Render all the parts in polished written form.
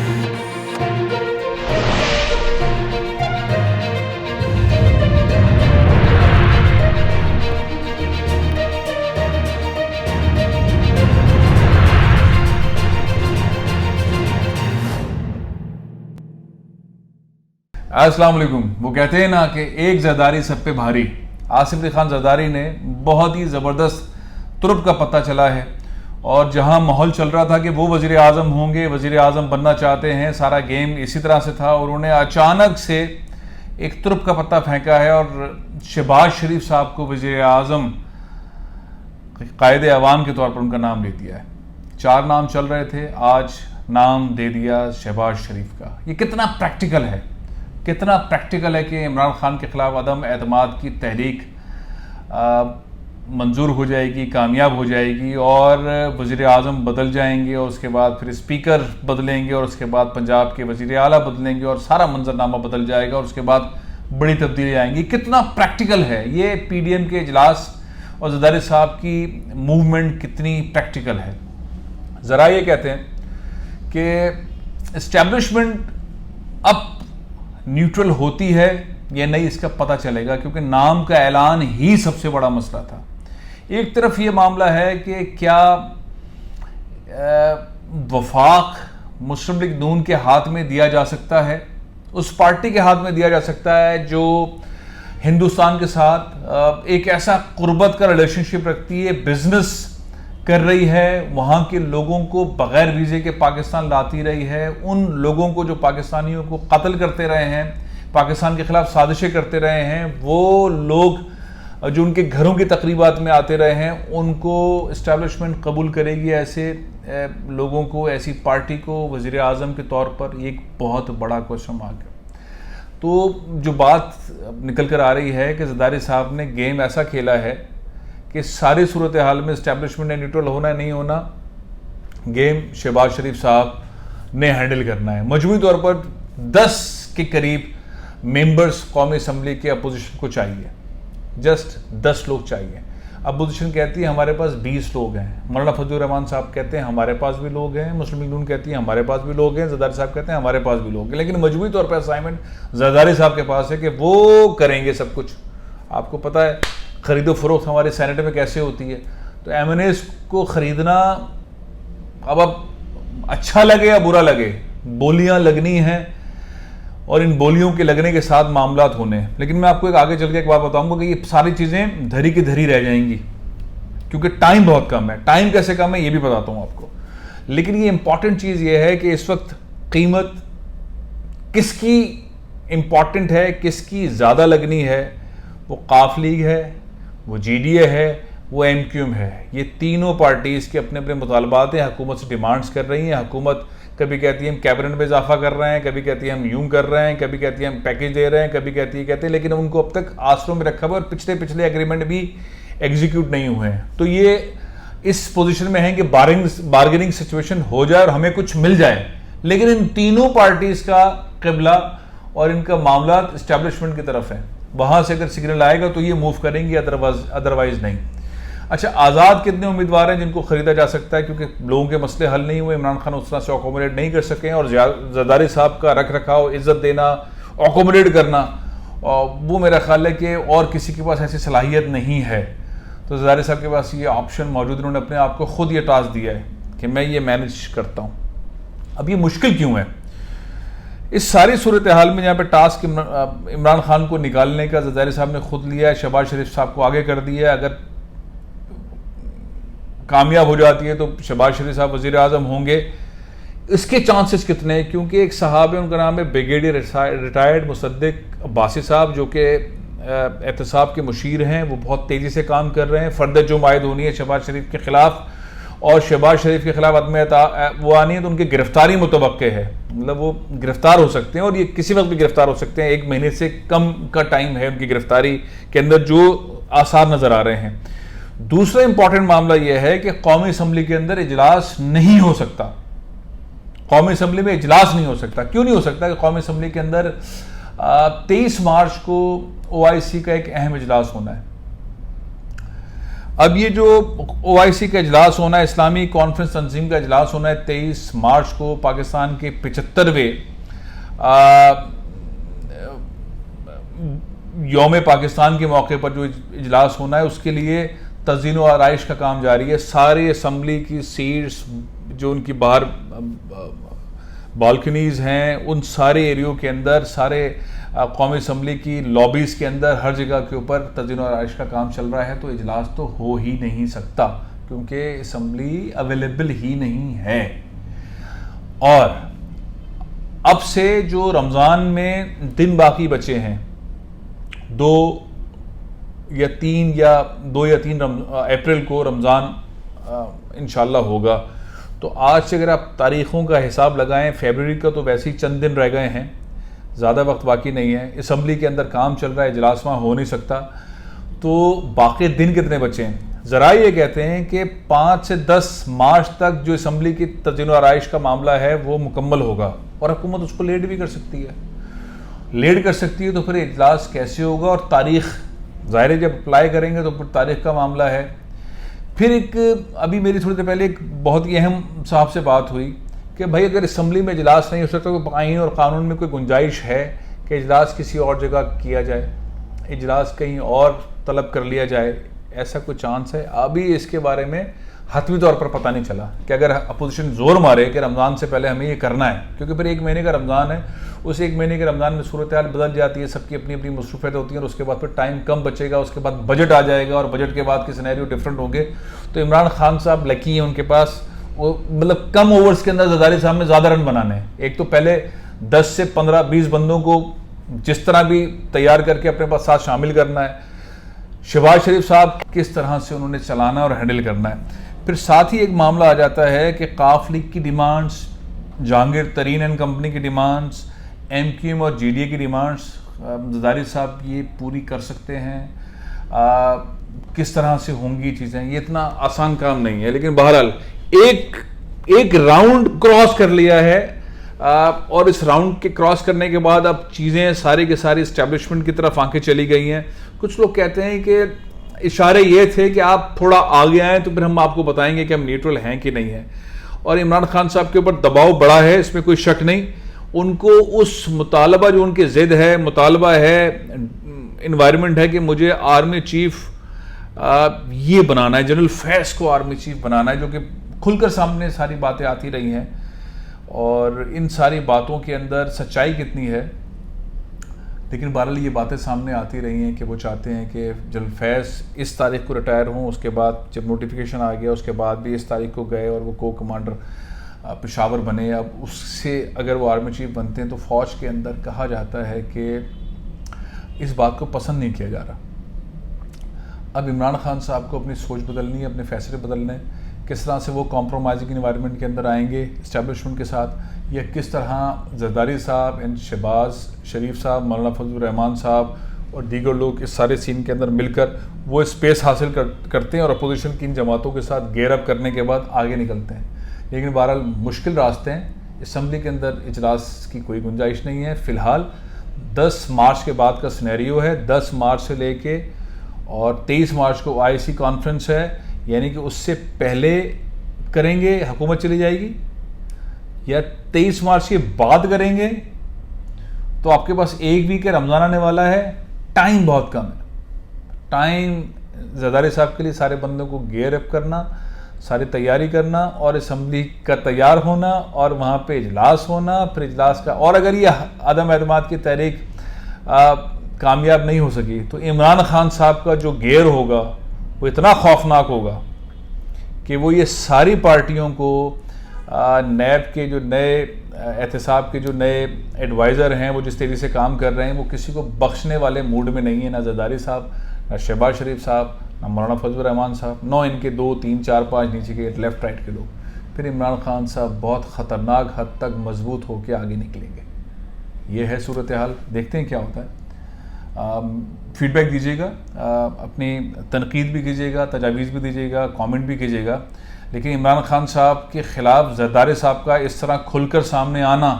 अस्सलाम वालेकुम। वो कहते हैं ना कि एक ज़रदारी सब पे भारी। आसिफ अली खान ज़रदारी ने बहुत ही ज़बरदस्त तुर्क का पता चला है, और जहां माहौल चल रहा था कि वो वज़ीर आज़म होंगे, वज़ीर आज़म बनना चाहते हैं, सारा गेम इसी तरह से था, और उन्होंने अचानक से एक तुर्क का पत्ता फेंका है और शहबाज शरीफ साहब को वज़ीर आज़म कायद अवाम के तौर पर उनका नाम ले दिया है। 4 नाम चल रहे थे, आज नाम दे दिया शहबाज शरीफ का। ये कितना प्रैक्टिकल है, कितना प्रैक्टिकल है कि इमरान खान के ख़िलाफ़ अदम एतमाद की तहरीक मंजूर हो जाएगी, कामयाब हो जाएगी, और वज़ीर आज़म बदल जाएंगे, और उसके बाद फिर स्पीकर बदलेंगे, और उसके बाद पंजाब के वज़ीर आला बदलेंगे, और सारा मंजरनामा बदल जाएगा, और उसके बाद बड़ी तब्दीली आएंगी। कितना प्रैक्टिकल है ये PDM के इजलास, और ज़रदारी साहब की मूवमेंट कितनी प्रैक्टिकल है। ज़रा ये कहते हैं कि इस्टेब्लिशमेंट अब न्यूट्रल होती है या नहीं, इसका पता चलेगा, क्योंकि नाम का ऐलान ही सबसे बड़ा मसला था। एक तरफ ये मामला है कि क्या वफाक मुस्लिम लीग नून के हाथ में दिया जा सकता है, उस पार्टी के हाथ में दिया जा सकता है जो हिंदुस्तान के साथ एक ऐसा कुर्बत का रिलेशनशिप रखती है, बिजनेस कर रही है, वहाँ के लोगों को बग़ैर वीज़े के पाकिस्तान लाती रही है, उन लोगों को जो पाकिस्तानियों को कत्ल करते रहे हैं, पाकिस्तान के ख़िलाफ़ साजिशें करते रहे हैं, वो लोग जो उनके घरों की तकरीबात में आते रहे हैं, उनको इस्टेब्लिशमेंट कबूल करेगी ऐसे लोगों को, ऐसी पार्टी को वज़ीर आज़म के तौर पर? एक बहुत बड़ा क्वेश्चन मार्क है। तो जो बात निकल कर आ रही है कि ज़रदारी साहब ने गेम ऐसा खेला है कि सारी सूरत हाल में इस्टेब्लिशमेंट ने न्यूट्रल होना नहीं होना, गेम शहबाज शरीफ साहब ने हैंडल करना है। मजमूई तौर पर 10 के करीब मेंबर्स कौमी असम्बली के अपोजिशन को चाहिए, जस्ट 10 लोग चाहिए। अपोजिशन कहती है हमारे पास 20 लोग हैं, मौलाना फजलुर रहमान साहब कहते हैं हमारे पास भी लोग हैं, मुस्लिम लीग नून कहती है हमारे पास भी लोग हैं, ज़रदारी साहब कहते हैं हमारे पास भी लोग हैं, लेकिन मजमूई तौर पर असाइनमेंट ज़रदारी साहब के पास है कि वो करेंगे सब कुछ। आपको पता है ख़रीदो फरोख्त हमारे सेनेट में कैसे होती है, तो MNAs को ख़रीदना अब अच्छा लगे या बुरा लगे, बोलियां लगनी हैं, और इन बोलियों के लगने के साथ मामलात होने। लेकिन मैं आपको एक आगे चल के एक बात बताऊंगा कि ये सारी चीज़ें धरी की धरी रह जाएंगी, क्योंकि टाइम बहुत कम है। टाइम कैसे कम है ये भी बताता हूँ आपको, लेकिन ये इंपॉर्टेंट चीज़ ये है कि इस वक्त कीमत किसकी इंपॉर्टेंट है, किसकी ज़्यादा लगनी है। वो काफ लीग है, वो GDA है, वो MQM है। ये तीनों पार्टीज़ के अपने अपने मुतालबात हैं, हुकूमत से डिमांड्स कर रही हैं। हुकूमत कभी कहती है हम कैबिनेट में इजाफा कर रहे हैं, कभी कहती है हम यूं कर रहे हैं, कभी कहती है हम पैकेज दे रहे हैं, कभी कहती है, लेकिन उनको अब तक आसरों में रखा हुआ, और पिछले एग्रीमेंट भी एग्जीक्यूट नहीं हुए हैं। तो ये इस पोजीशन में है कि बार्गेनिंग सिचुएशन हो जाए और हमें कुछ मिल जाए, लेकिन इन तीनों पार्टीज़ का क़िबला और इनका मामला इस्टेब्लिशमेंट की तरफ है। वहाँ से अगर सिग्नल आएगा तो ये मूव करेंगे, अदरवाइज नहीं। अच्छा, आज़ाद कितने उम्मीदवार हैं जिनको ख़रीदा जा सकता है, क्योंकि लोगों के मसले हल नहीं हुए, इमरान खान उस तरह से अकोमोडेट नहीं कर सके, और ज़रदारी साहब का रख रखाव, इज़्ज़त देना, अकोमोडेट करना, वो मेरा ख्याल है कि और किसी के पास ऐसी सलाहियत नहीं है। तो ज़रदारी साहब के पास ये ऑप्शन मौजूद, उन्होंने अपने आप को ख़ुद ये टास्क दिया है कि मैं ये मैनेज करता हूँ। अब ये मुश्किल क्यों है? इस सारी सूरत हाल में जहाँ पे टास्क इमरान खान को निकालने का ज़रदारी साहब ने खुद लिया है, शहबाज शरीफ साहब को आगे कर दिया है। अगर कामयाब हो जाती है तो शहबाज शरीफ साहब वज़ीर आज़म होंगे। इसके चांसेस कितने हैं? क्योंकि एक साहब है, उनका नाम है ब्रिगेडियर रिटायर्ड मुसद्दिक अब्बासी साहब, जो कि एहतसाब के मुशीर हैं। वो बहुत तेज़ी से काम कर रहे हैं। फ़र्द जो मायद होनी है शहबाज शरीफ के ख़िलाफ़, और शहबाज शरीफ के ख़िलाफ़ अदम वो आनी है तो उनकी गिरफ़्तारी मुतवक्के है, मतलब वो गिरफ़्तार हो सकते हैं, और ये किसी वक्त भी गिरफ़्तार हो सकते हैं। 1 महीने से कम का टाइम है उनकी गिरफ़्तारी के अंदर, जो आसार नज़र आ रहे हैं। दूसरा इंपॉर्टेंट मामला यह है कि कौमी असम्बली के अंदर इजलास नहीं हो सकता। कौमी असम्बली में इजलास नहीं हो सकता। क्यों नहीं हो सकता? कि कौमी असम्बली के अंदर 23 मार्च को OIC का एक अहम इजलास होना है। अब ये जो OIC का इजलास होना है, इस्लामी कॉन्फ्रेंस तंजीम का इजलास होना है 23 मार्च को, पाकिस्तान के 75वें यौम पाकिस्तान के मौके पर जो इजलास होना है, उसके लिए तज़ीन व आराइश का काम जारी है। सारे असम्बली की सीट्स, जो उनकी बाहर बालकनीज़ हैं, उन सारे एरियो के अंदर, सारे कौमी असम्बली की लॉबीज़ के अंदर, हर जगह के ऊपर तज़ीन व आराइश का काम चल रहा है। तो इजलास तो हो ही नहीं सकता, क्योंकि असम्बली अवेलेबल ही नहीं है। और अब से जो रमज़ान में दिन बाकी बचे हैं, 2 या 3 अप्रैल को रमज़ान इंशाल्लाह होगा। तो आज से अगर आप तारीख़ों का हिसाब लगाएं, फरवरी का तो वैसे ही चंद दिन रह गए हैं, ज़्यादा वक्त बाकी नहीं है। असम्बली के अंदर काम चल रहा है, इजलास वहाँ हो नहीं सकता। तो बाकी दिन कितने बचे हैं? ज़रा ये कहते हैं कि 5 से 10 मार्च तक जो असम्बली की तज़ीन व आराइश का मामला है वो मुकम्मल होगा, और हुकूमत उसको लेट भी कर सकती है। लेट कर सकती है तो फिर इजलास कैसे होगा? और तारीख़ ज़ाहिर है जब अप्लाई करेंगे तो फिर तारीख़ का मामला है। फिर अभी मेरी थोड़ी देर पहले एक बहुत ही अहम साहब से बात हुई कि भाई अगर असम्बली में इजलास नहीं हो सकता तो आईन और कानून में कोई गुंजाइश है कि इजलास किसी और जगह किया जाए, इजलास कहीं और तलब कर लिया जाए, ऐसा कोई चांस है? अभी इसके बारे में हतमी तौर पर पता नहीं चला कि अगर अपोजिशन जोर मारे कि रमज़ान से पहले हमें ये करना है, क्योंकि फिर 1 महीने का रमज़ान है, उस 1 महीने के रमज़ान में सूरत हाल बदल जाती है, सबकी अपनी अपनी मसरूफियत होती हैं, और उसके बाद फिर टाइम कम बचेगा, उसके बाद बजट आ जाएगा, और बजट के बाद के सिनेरियो डिफरेंट होंगे। तो इमरान खान साहब लकी हैं, उनके पास वो मतलब कम ओवर्स के अंदर ज़रदारी साहब में ज़्यादा रन बनाने हैं। एक तो पहले 10 से 15-20 बंदों को जिस तरह भी तैयार करके अपने पास साथ शामिल करना है, शहबाज शरीफ साहब किस तरह से उन्होंने चलाना और हैंडल करना है। फिर साथ ही एक मामला आ जाता है कि काफ लीग की डिमांड्स, जहांगीर तरीन एंड कंपनी की डिमांड्स, MQM और GDA की डिमांड्स ज़रदारी साहब ये पूरी कर सकते हैं? किस तरह से होंगी चीज़ें, ये इतना आसान काम नहीं है। लेकिन बहरहाल एक राउंड क्रॉस कर लिया है, और इस राउंड के क्रॉस करने के बाद अब चीज़ें सारी के सारी इस्टेब्लिशमेंट की तरफ आंखें चली गई हैं। कुछ लोग कहते हैं कि इशारे ये थे कि आप थोड़ा आगे आएँ तो फिर हम आपको बताएंगे कि हम न्यूट्रल हैं कि नहीं हैं। और इमरान खान साहब के ऊपर दबाव बड़ा है, इसमें कोई शक नहीं। उनको उस मुतालबा जो उनकी ज़िद है, मुतालबा है, इन्वायरमेंट है कि मुझे आर्मी चीफ ये बनाना है, जनरल फैज़ को आर्मी चीफ बनाना है, जो कि खुलकर सामने सारी बातें आती रही हैं। और इन सारी बातों के अंदर सच्चाई कितनी है, लेकिन बहरहाल ये बातें सामने आती रही हैं कि वो चाहते हैं कि जनरल फैज़ इस तारीख को रिटायर हों। उसके बाद जब नोटिफिकेशन आ गया उसके बाद भी इस तारीख को गए और वो को कमांडर पेशावर बने। अब उससे अगर वो आर्मी चीफ बनते हैं तो फ़ौज के अंदर कहा जाता है कि इस बात को पसंद नहीं किया जा रहा। अब इमरान खान साहब को अपनी सोच बदलनी है, अपने फैसले बदलने हैं। किस तरह से वो कॉम्प्रोमाइजिंग इन्वायरमेंट के अंदर आएंगे इस्टेब्लिशमेंट के साथ, या किस तरह ज़रदारी साहब एंड शहबाज शरीफ साहब, मौलाना फजल रहमान साहब और दीगर लोग इस सारे सीन के अंदर मिलकर वो स्पेस हासिल करते हैं और अपोजिशन की इन जमातों के साथ गेयर अप करने के बाद आगे निकलते हैं। लेकिन बहरहाल मुश्किल रास्ते हैं। असम्बली के अंदर इजलास की कोई गुंजाइश नहीं है। फ़िलहाल 10 मार्च के बाद का सिनेरियो है। 10 मार्च से लेके और 23 मार्च को OIC कॉन्फ्रेंस है, यानी कि उससे पहले करेंगे हुकूमत चली जाएगी, या 23 मार्च के बाद करेंगे। तो आपके पास 1 वीक है, रमज़ान आने वाला है, टाइम बहुत कम है। टाइम ज़रदारी साहब के लिए सारे बंदों को गेयर अप करना, सारी तैयारी करना और असम्बली का तैयार होना और वहाँ पे इजलास होना, फिर इजलास का, और अगर ये अदम एतमाद की तहरीक कामयाब नहीं हो सकी तो इमरान खान साहब का जो गेयर होगा वो इतना खौफनाक होगा कि वो ये सारी पार्टियों को, नैब के जो नए एहतसाब के जो नए एडवाइज़र हैं वो जिस तेज़ी से काम कर रहे हैं, वो किसी को बख्शने वाले मूड में नहीं है। ना ज़रदारी साहब, ना शहबाज शरीफ साहब, ना मौलाना फजल रहमान साहब, नौ इनके 2, 3, 4, 5 नीचे के लेफ़्ट राइट के लोग। फिर इमरान खान साहब बहुत ख़तरनाक हद तक मजबूत होकर आगे निकलेंगे। ये है सूरत हाल। देखते हैं क्या होता है। फीडबैक दीजिएगा, अपनी तनकीद भी कीजिएगा, तजावीज़ भी दीजिएगा, कमेंट भी कीजिएगा। लेकिन इमरान खान साहब के ख़िलाफ़ ज़रदारी साहब का इस तरह खुलकर सामने आना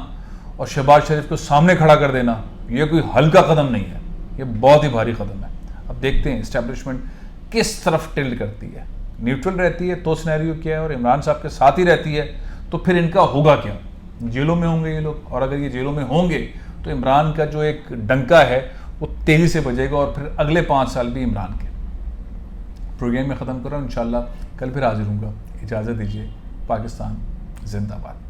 और शहबाज शरीफ को सामने खड़ा कर देना, ये कोई हल्का कदम नहीं है, ये बहुत ही भारी कदम है। अब देखते हैं इस्टेब्लिशमेंट किस तरफ टिल्ट करती है। न्यूट्रल रहती है तो सिनेरियो क्या है, और इमरान साहब के साथ ही रहती है तो फिर इनका होगा क्या। जेलों में होंगे ये लोग, और अगर ये जेलों में होंगे तो इमरान का जो एक डंका है वो तेज़ी से बजेगा, और फिर अगले 5 साल भी इमरान के। प्रोग्राम में ख़त्म कर रहा हूँ, इंशाल्लाह कल फिर हाजिर हूँगा। इजाज़त दीजिए। पाकिस्तान जिंदाबाद।